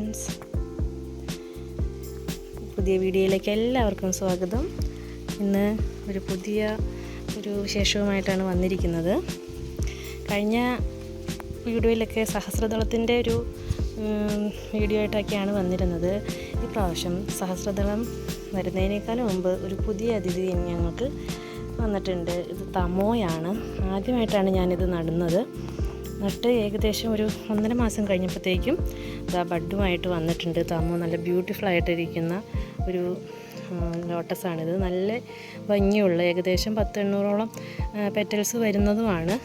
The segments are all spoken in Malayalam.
ഫ്രണ്ട്സ്, പുതിയ വീഡിയോയിലേക്ക് എല്ലാവർക്കും സ്വാഗതം. ഇന്ന് ഒരു പുതിയ വിശേഷവുമായിട്ടാണ് വന്നിരിക്കുന്നത്. കഴിഞ്ഞ വീഡിയോയിലൊക്കെ സഹസ്രദളത്തിൻ്റെ ഒരു വീഡിയോ ആയിട്ടൊക്കെയാണ് വന്നിരുന്നത്. ഈ പ്രാവശ്യം സഹസ്രദളം വരുന്നതിനേക്കാളും മുമ്പ് ഒരു പുതിയ അതിഥി ഞങ്ങൾക്ക് വന്നിട്ടുണ്ട്. ഇത് തമോയാണ്. ആദ്യമായിട്ടാണ് ഞാനിത് നടുന്നത്. നട്ട് ഏകദേശം ഒരു 1.5 മാസം കഴിഞ്ഞപ്പോഴത്തേക്കും ഇതാ ബഡുമായിട്ട് വന്നിട്ടുണ്ട്. തമോ നല്ല ബ്യൂട്ടിഫുൾ ആയിട്ടിരിക്കുന്ന ഒരു ലോട്ടസാണിത്. നല്ല ഭംഗിയുള്ള ഏകദേശം 10-800ഓളം പെറ്റൽസ് വരുന്നതുമാണ്.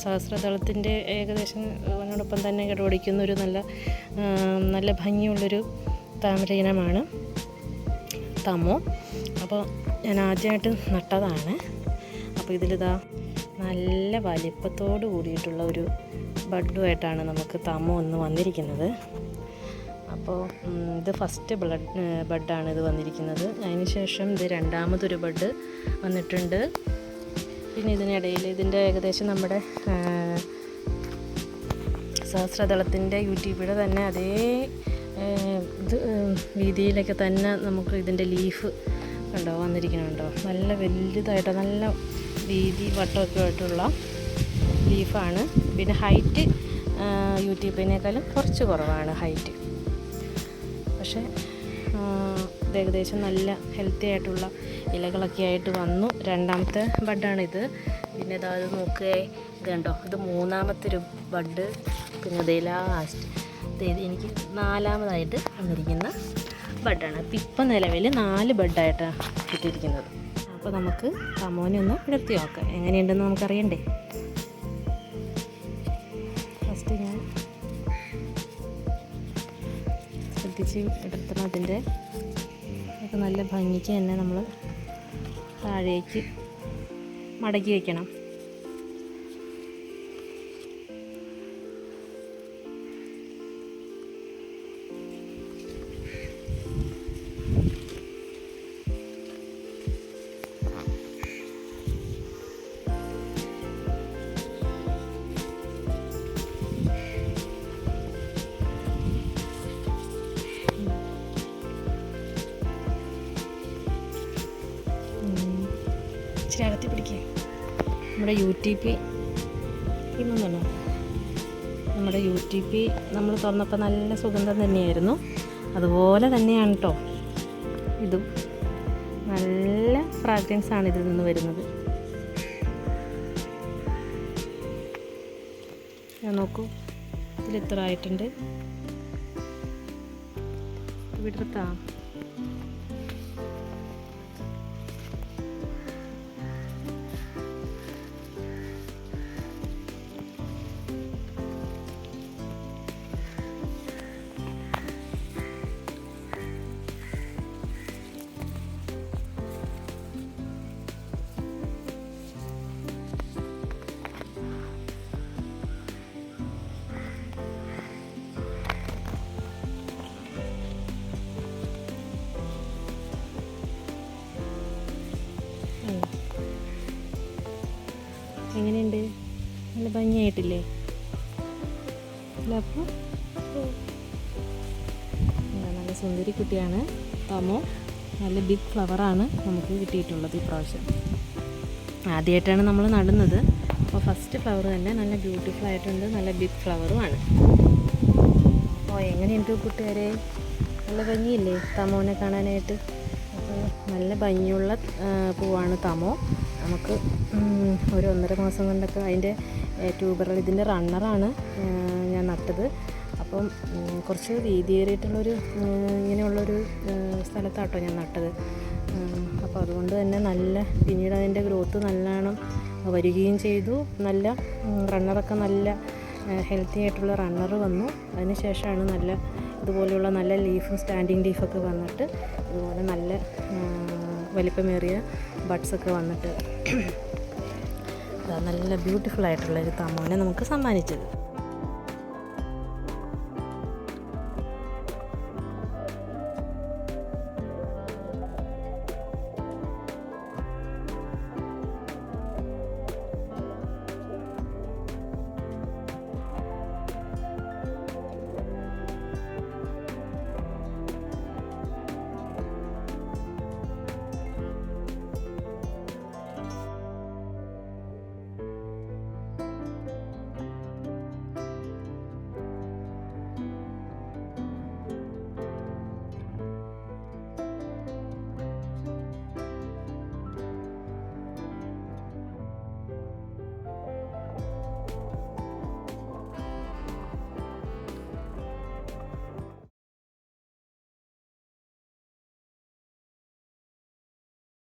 സഹസ്രദളത്തിൻ്റെ ഏകദേശം അതിനോടൊപ്പം തന്നെ കിടപിടിക്കുന്ന ഒരു നല്ല ഭംഗിയുള്ളൊരു താമര ഇനമാണ് തമോ. അപ്പോൾ ഞാൻ ആദ്യമായിട്ട് നട്ടതാണ്. അപ്പോൾ ഇതിലിതാ നല്ല വലിപ്പത്തോട് കൂടിയിട്ടുള്ള ഒരു ബഡുമായിട്ടാണ് നമുക്ക് തമോ ഒന്ന് വന്നിരിക്കുന്നത്. അപ്പോൾ ഇത് ഫസ്റ്റ് ബഡാണ് ഇത് വന്നിരിക്കുന്നത്. അതിന് ശേഷം ഇത് രണ്ടാമതൊരു ബഡ് വന്നിട്ടുണ്ട്. പിന്നെ ഇതിനിടയിൽ ഇതിൻ്റെ ഏകദേശം നമ്മുടെ സഹസ്രദളത്തിൻ്റെ യൂട്യൂബിയുടെ തന്നെ അതേ ഇത് വീതിയിലൊക്കെ തന്നെ നമുക്ക് ഇതിൻ്റെ ലീഫ് ഉണ്ടോ വന്നിരിക്കുന്നുണ്ടോ. നല്ല വലുതായിട്ട് നല്ല വീതി വട്ടമൊക്കെ ആയിട്ടുള്ള ലീഫാണ്. പിന്നെ ഹൈറ്റ് യൂട്യൂബിനേക്കാളും കുറച്ച് കുറവാണ് ഹൈറ്റ്. പക്ഷേ ഇത് ഏകദേശം നല്ല ഹെൽത്തി ആയിട്ടുള്ള ഇലകളൊക്കെ ആയിട്ട് വന്നു. രണ്ടാമത്തെ ബഡാണിത്. പിന്നെ അത് നോക്കുക, ഇത് കണ്ടോ, ഇത് മൂന്നാമത്തെ ഒരു ബഡ്. പിന്നെ ഇത് ലാസ്റ്റ് എനിക്ക് 4ാമതായിട്ട് വന്നിരിക്കുന്ന ബഡാണ്. അപ്പം ഇപ്പം നിലവിൽ 4 ബഡായിട്ടാണ് കിട്ടിയിരിക്കുന്നത്. അപ്പോൾ നമുക്ക് തമോനെ ഒന്ന് വിടർത്തി നോക്കാം, എങ്ങനെയുണ്ടെന്ന് നമുക്കറിയണ്ടേ. ഫസ്റ്റ് ഞാൻ ശ്രദ്ധിച്ച് വിടർത്തണം. അതിൻ്റെ ഒക്കെ നല്ല ഭംഗിക്ക് തന്നെ നമ്മൾ താഴേക്ക് മടക്കി വയ്ക്കണം. ഇച്ചിരി അകത്തി പിടിക്കുക. നമ്മുടെ UTP ഇന്നൊന്നല്ലോ, നമ്മുടെ UTP നമ്മൾ തുറന്നപ്പോൾ നല്ല സുഗന്ധം തന്നെയായിരുന്നു. അതുപോലെ തന്നെയാണ് കേട്ടോ ഇതും. നല്ല ഫ്രാഗ്രൻസ് ആണ് ഇതിൽ നിന്ന് വരുന്നത്. നോക്കൂ, ഇതിലിത്ര ആയിട്ടുണ്ട്. വിടർത്താം. എങ്ങനെയുണ്ട്? നല്ല ഭംഗിയായിട്ടില്ലേ? അപ്പോൾ നല്ല സുന്ദരി കുട്ടിയാണ് തമോ. നല്ല ബിഗ് ഫ്ലവറാണ് നമുക്ക് കിട്ടിയിട്ടുള്ളത് ഈ പ്രാവശ്യം. ആദ്യമായിട്ടാണ് നമ്മൾ നടുന്നത്. അപ്പോൾ ഫസ്റ്റ് ഫ്ലവർ തന്നെ നല്ല ബ്യൂട്ടിഫുൾ ആയിട്ടുണ്ട്. നല്ല ബിഗ് ഫ്ലവറുമാണ്. അപ്പോൾ എങ്ങനെയുണ്ട് കൂട്ടുകാരെ? നല്ല ഭംഗിയില്ലേ തമോനെ കാണാനായിട്ട്? അപ്പോൾ നല്ല ഭംഗിയുള്ള പൂവാണ് തമോ. നമുക്ക് ഒരു 1.5 മാസം കൊണ്ടൊക്കെ അതിൻ്റെ ട്യൂബറുകൾ, ഇതിൻ്റെ റണ്ണറാണ് ഞാൻ നട്ടത്. അപ്പം കുറച്ച് വീതിയേറിയിട്ടുള്ളൊരു ഇങ്ങനെയുള്ളൊരു സ്ഥലത്താട്ടോ ഞാൻ നട്ടത്. അപ്പോൾ അതുകൊണ്ട് തന്നെ നല്ല പിന്നീട് അതിൻ്റെ ഗ്രോത്ത് നല്ലോണം വരികയും ചെയ്തു. നല്ല റണ്ണറൊക്കെ നല്ല ഹെൽത്തി ആയിട്ടുള്ള റണ്ണർ വന്നു. അതിന് ശേഷമാണ് നല്ല ഇതുപോലെയുള്ള നല്ല ലീഫും സ്റ്റാൻഡിങ് ലീഫൊക്കെ വന്നിട്ട് അതുപോലെ നല്ല വലിപ്പമേറിയ ബഡ്സൊക്കെ വന്നിട്ട് നല്ല ബ്യൂട്ടിഫുൾ ആയിട്ടുള്ളൊരു തമോനെ നമുക്ക് സമ്മാനിച്ചത്.